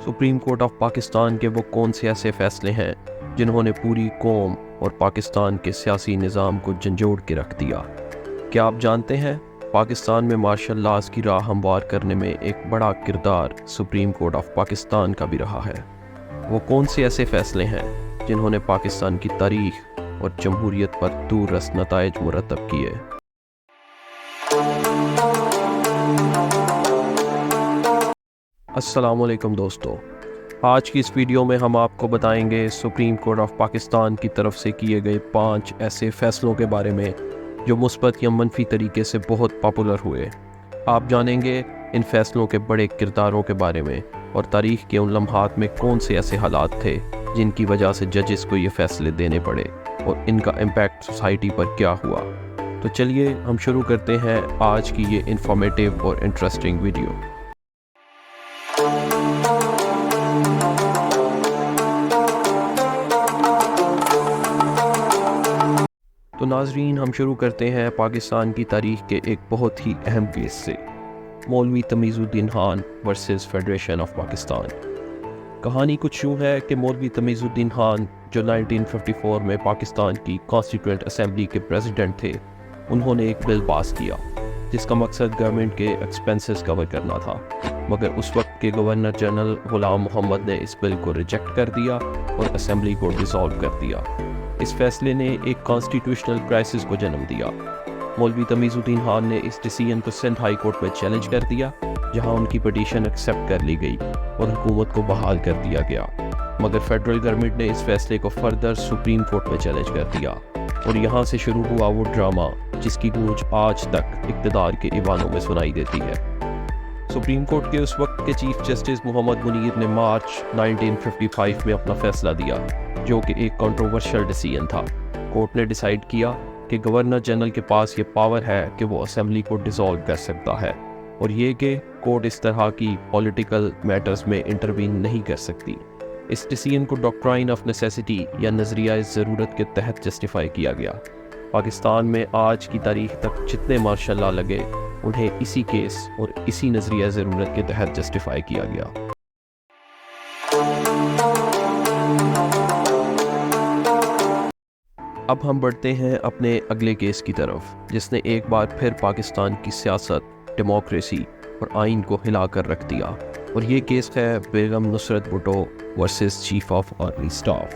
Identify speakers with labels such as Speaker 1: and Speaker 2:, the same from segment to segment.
Speaker 1: Supreme court of Pakistan کے وہ کون سے ایسے فیصلے ہیں جنہوں نے پوری قوم اور پاکستان کے سیاسی نظام کو جھنجھوڑ کے رکھ دیا؟ کیا آپ جانتے ہیں پاکستان میں مارشل لاز کی راہ ہموار کرنے میں ایک بڑا کردار سپریم کورٹ آف پاکستان کا بھی رہا ہے؟ وہ کون سے ایسے فیصلے ہیں جنہوں نے پاکستان کی تاریخ اور جمہوریت پر دور رس نتائج مرتب کیے؟ السلام علیکم دوستو، آج کی اس ویڈیو میں ہم آپ کو بتائیں گے سپریم کورٹ آف پاکستان کی طرف سے کیے گئے 5 ایسے فیصلوں کے بارے میں جو مثبت یا منفی طریقے سے بہت پاپولر ہوئے۔ آپ جانیں گے ان فیصلوں کے بڑے کرداروں کے بارے میں اور تاریخ کے ان لمحات میں کون سے ایسے حالات تھے جن کی وجہ سے ججز کو یہ فیصلے دینے پڑے اور ان کا امپیکٹ سوسائٹی پر کیا ہوا۔ تو چلیے ہم شروع کرتے ہیں آج کی یہ انفارمیٹیو اور انٹرسٹنگ ویڈیو۔ تو ناظرین، ہم شروع کرتے ہیں پاکستان کی تاریخ کے ایک بہت ہی اہم کیس سے، Maulvi Tamizuddin Khan versus federation of Pakistan. کہانی کچھ یوں ہے کہ مولوی تمیز الدین خان جو 1954 میں پاکستان کی کانسٹیٹیوئنٹ اسمبلی کے پریزیڈنٹ تھے، انہوں نے ایک بل پاس کیا جس کا مقصد گورنمنٹ کے ایکسپینسز کور کرنا تھا، مگر اس وقت کے گورنر جنرل غلام محمد نے اس بل کو ریجیکٹ کر دیا اور اسمبلی کو ڈیسالو کر دیا۔ اس فیصلے نے ایک کانسٹیٹیوشنل کرائسس کو جنم دیا۔ مولوی تمیز الدین خان نے اس ڈیسیژن کو سندھ ہائی کورٹ میں چیلنج کر دیا، جہاں ان کی پٹیشن ایکسیپٹ کر لی گئی اور حکومت کو بحال کر دیا گیا، مگر فیڈرل گورنمنٹ نے اس فیصلے کو فردر سپریم کورٹ میں چیلنج کر دیا، اور یہاں سے شروع ہوا وہ ڈرامہ جس کی گونج آج تک اقتدار کے ایوانوں میں سنائی دیتی ہے۔ سپریم کورٹ کے اس وقت کے چیف جسٹس محمد منیر نے مارچ 1955 میں اپنا فیصلہ دیا، جو کہ ایک کنٹروورشل ڈیسیژن تھا۔ کورٹ نے ڈیسائیڈ کیا کہ گورنر جنرل کے پاس یہ پاور ہے کہ وہ اسمبلی کو ڈیسالو کر سکتا ہے، اور یہ کہ کورٹ اس طرح کی پولیٹیکل میٹرز میں انٹروین نہیں کر سکتی۔ اس ڈیسیژن کو ڈاکٹرائن آف نیسیسٹی یا نظریہ ضرورت کے تحت جسٹیفائی کیا گیا۔ پاکستان میں آج کی تاریخ تک جتنے مارشل لا لگے، انہیں اسی کیس اور اسی نظریہ ضرورت کے تحت جسٹیفائی کیا گیا۔ اب ہم بڑھتے ہیں اپنے اگلے کیس کی طرف، جس نے ایک بار پھر پاکستان کی سیاست، ڈیموکریسی اور آئین کو ہلا کر رکھ دیا، اور یہ کیس ہے Begum Nusrat Bhutto versus chief of army staff.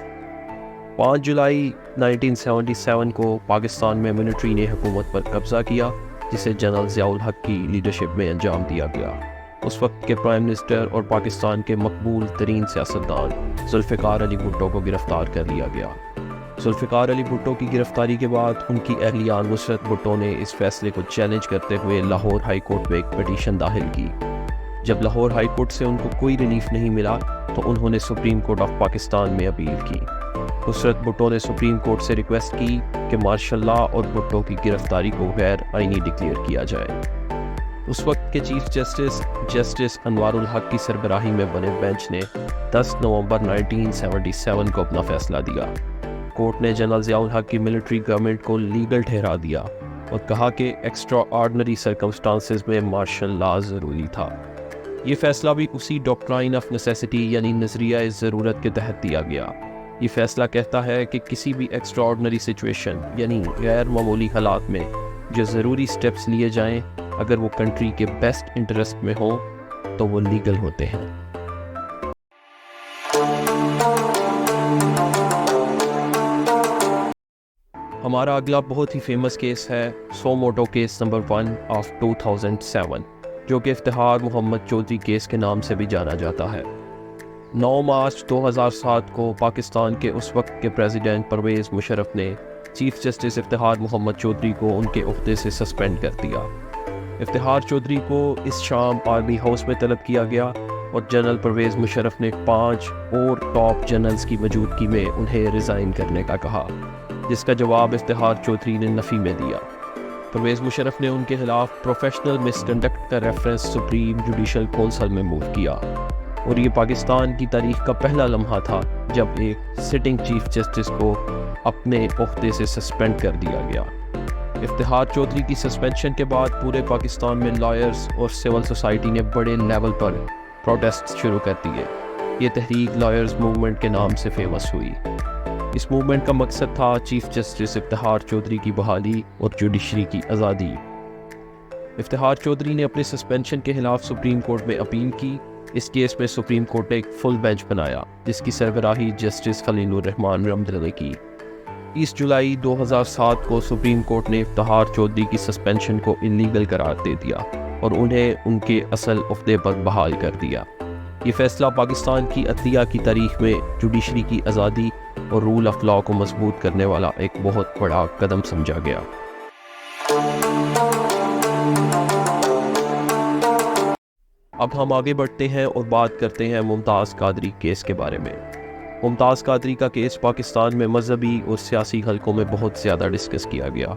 Speaker 1: 5 جولائی 1977 کو پاکستان میں ملٹری نے حکومت پر قبضہ کیا، جسے جنرل ضیاء الحق کی لیڈرشپ میں انجام دیا گیا۔ اس وقت کے پرائم منسٹر اور پاکستان کے مقبول ترین سیاستدان ذوالفقار علی بھٹو کو گرفتار کر لیا گیا۔ ذوالفقار علی بھٹو کی گرفتاری کے بعد ان کی اہلیہ نصرت بھٹو نے اس فیصلے کو چیلنج کرتے ہوئے لاہور ہائی کورٹ میں ایک پٹیشن داخل کی۔ جب لاہور ہائی کورٹ سے ان کو کوئی ریلیف نہیں ملا تو انہوں نے سپریم کورٹ آف پاکستان میں اپیل کی۔ نصرت بھٹو نے سپریم کورٹ سے ریکویسٹ کی کہ مارشل لا اور بھٹو کی گرفتاری کو غیر آئینی ڈکلیئر کیا جائے۔ اس وقت کے چیف جسٹس انوار الحق کی سربراہی میں بنے بینچ نے 10 نومبر 1977 کو اپنا فیصلہ دیا۔ کورٹ نے جنرل ضیاء الحق کی ملٹری گورنمنٹ کو لیگل ٹھہرا دیا اور کہا کہ ایکسٹرا آرڈنری سرکمسٹانسز میں مارشل لا ضروری تھا۔ یہ فیصلہ بھی اسی ڈاکٹرائن آف نیسیسٹی یعنی نظریہ ضرورت کے تحت دیا گیا۔ یہ فیصلہ کہتا ہے کہ کسی بھی ایکسٹرا آرڈنری سچویشن یعنی غیر معمولی حالات میں جو ضروری سٹیپس لیے جائیں، اگر وہ کنٹری کے بیسٹ انٹرسٹ میں ہوں تو وہ لیگل ہوتے ہیں۔ ہمارا اگلا بہت ہی فیمس کیس ہے سو موٹو کیس نمبر 1 آف 2007، جو کہ افتخار محمد چودھری کیس کے نام سے بھی جانا جاتا ہے۔ 9 مارچ 2007 کو پاکستان کے اس وقت کے پریزیڈنٹ پرویز مشرف نے چیف جسٹس افتخار محمد چودھری کو ان کے عہدے سے سسپینڈ کر دیا۔ افتخار چودھری کو اس شام آرمی ہاؤس میں طلب کیا گیا اور جنرل پرویز مشرف نے 5 اور ٹاپ جنرلز کی موجودگی میں انہیں ریزائن کرنے کا کہا، جس کا جواب افتخار چودھری نے نفی میں دیا۔ پرویز مشرف نے ان کے خلاف پروفیشنل مس کنڈکٹ کا ریفرنس سپریم جوڈیشل کونسل میں موو کیا، اور یہ پاکستان کی تاریخ کا پہلا لمحہ تھا جب ایک سٹنگ چیف جسٹس کو اپنے عہدے سے سسپینڈ کر دیا گیا۔ افتخار چودھری کی سسپینشن کے بعد پورے پاکستان میں لائرز اور سول سوسائٹی نے بڑے لیول پر پروٹیسٹ شروع کر دیے، یہ تحریک لائرز موومنٹ کے نام سے فیمس ہوئی۔ اس موومنٹ کا مقصد تھا چیف جسٹس افتخار چودھری کی بحالی اور جوڈیشری کی آزادی۔ افتخار چودھری نے اپنے سسپینشن کے خلاف سپریم کورٹ میں اپیل کی۔ اس کیس میں سپریم کورٹ نے ایک فل بینچ بنایا جس کی سربراہی جسٹس خلیل الرحمان رمدل نے کی۔ 30 جولائی 2007 کو سپریم کورٹ نے افتخار چودھری کی سسپینشن کو انلیگل قرار دے دیا اور انہیں ان کے اصل عہدے پر بحال کر دیا۔ یہ فیصلہ پاکستان کی عدلیہ کی تاریخ میں جوڈیشری کی آزادی اور رول آف لا کو مضبوط کرنے والا ایک بہت بڑا قدم سمجھا گیا۔ اب ہم آگے بڑھتے ہیں اور بات کرتے ہیں ممتاز قادری کیس کے بارے میں۔ ممتاز قادری کا کیس پاکستان میں مذہبی اور سیاسی حلقوں میں بہت زیادہ ڈسکس کیا گیا۔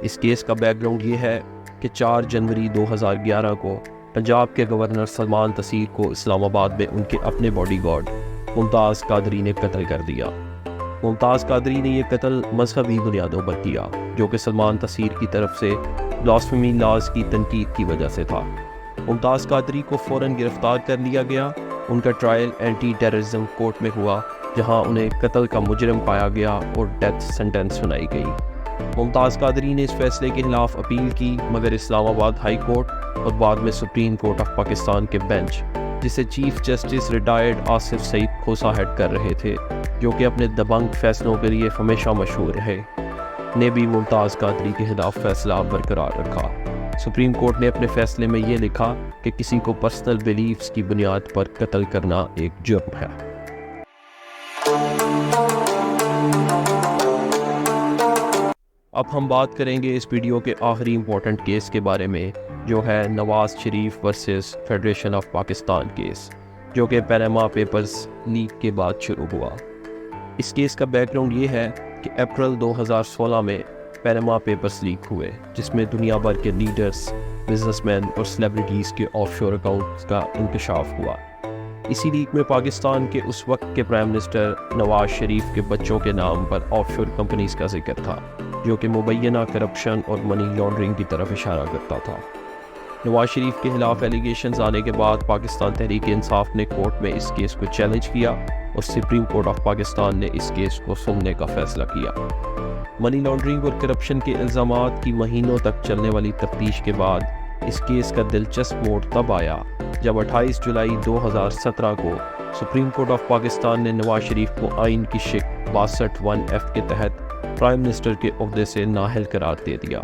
Speaker 1: اس کیس کا بیک گراؤنڈ یہ ہے کہ 4 جنوری 2011 کو پنجاب کے گورنر سلمان تاثیر کو اسلام آباد میں ان کے اپنے باڈی گارڈ ممتاز قادری نے قتل کر دیا۔ ممتاز قادری نے یہ قتل مذہبی بنیادوں پر کیا جو کہ سلمان تاثیر کی طرف سے بلاسفیمی لاز کی تنقید کی وجہ سے تھا۔ ممتاز قادری کو فوراً گرفتار کر لیا گیا۔ ان کا ٹرائل اینٹی ٹیررزم کورٹ میں ہوا جہاں انہیں قتل کا مجرم پایا گیا اور ڈیتھ سینٹنس سنائی گئی۔ ممتاز قادری نے اس فیصلے کے خلاف اپیل کی مگر اسلام آباد ہائی کورٹ اور بعد میں سپریم کورٹ آف پاکستان کے بینچ جسے چیف جسٹس ریٹائرڈ آصف سعید کھوسا ہیڈ کر رہے تھے جو کہ اپنے دبنگ فیصلوں کے لیے ہمیشہ مشہور رہے، نے بھی ممتاز قادری کے خلاف فیصلہ برقرار رکھا۔ سپریم کورٹ نے اپنے فیصلے میں یہ لکھا کہ کسی کو پرسنل بیلیفز کی بنیاد پر قتل کرنا ایک جرم ہے۔ اب ہم بات کریں گے اس ویڈیو کے آخری امپورٹنٹ کیس کے بارے میں جو ہے Nawaz Sharif versus federation of Pakistan case, جو کہ پیناما پیپرز لیک کے بعد شروع ہوا۔ اس کیس کا بیک گراؤنڈ یہ ہے کہ اپریل 2016 میں پیناما پیپرز لیک ہوئے جس میں دنیا بھر کے لیڈرز، بزنس مین اور سیلیبریٹیز کے آف شور اکاؤنٹس کا انکشاف ہوا۔ اسی لیک میں پاکستان کے اس وقت کے پرائم منسٹر نواز شریف کے بچوں کے نام پر آف شور کمپنیز کا ذکر تھا جو کہ مبینہ کرپشن اور منی لانڈرنگ کی طرف اشارہ کرتا تھا۔ نواز شریف کے خلاف ایلیگیشنز آنے کے بعد پاکستان تحریک انصاف نے کورٹ میں اس کیس کو چیلنج کیا اور سپریم کورٹ آف پاکستان نے اس کیس کو سننے کا فیصلہ کیا۔ منی لانڈرنگ اور کرپشن کے الزامات کی مہینوں تک چلنے والی تفتیش کے بعد اس کیس کا دلچسپ موڑ تب آیا جب 28 جولائی 2017 کو سپریم کورٹ آف پاکستان نے نواز شریف کو آئین کی شق 62(1)(f) کے تحت پرائم منسٹر کے عہدے سے نااہل قرار دے دیا،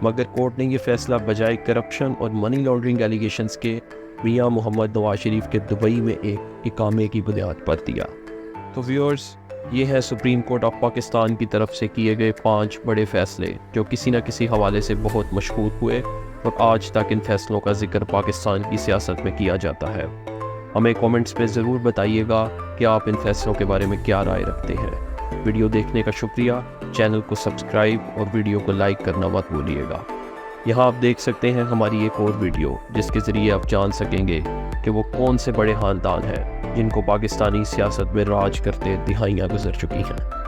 Speaker 1: مگر کورٹ نے یہ فیصلہ بجائے کرپشن اور منی لانڈرنگ ایلیگیشنز کے میاں محمد نواز شریف کے دبئی میں ایک اقامے کی بنیاد پر دیا۔ تو ویورز، یہ ہے سپریم کورٹ آف پاکستان کی طرف سے کیے گئے 5 بڑے فیصلے جو کسی نہ کسی حوالے سے بہت مشہور ہوئے اور آج تک ان فیصلوں کا ذکر پاکستان کی سیاست میں کیا جاتا ہے۔ ہمیں کومنٹس پہ ضرور بتائیے گا کہ آپ ان فیصلوں کے بارے میں کیا رائے رکھتے ہیں۔ ویڈیو دیکھنے کا شکریہ، چینل کو سبسکرائب اور ویڈیو کو لائک کرنا مت بھولیے گا۔ یہاں آپ دیکھ سکتے ہیں ہماری ایک اور ویڈیو جس کے ذریعے آپ جان سکیں گے کہ وہ کون سے بڑے خاندان ہیں جن کو پاکستانی سیاست میں راج کرتے دہائیاں گزر چکی ہیں۔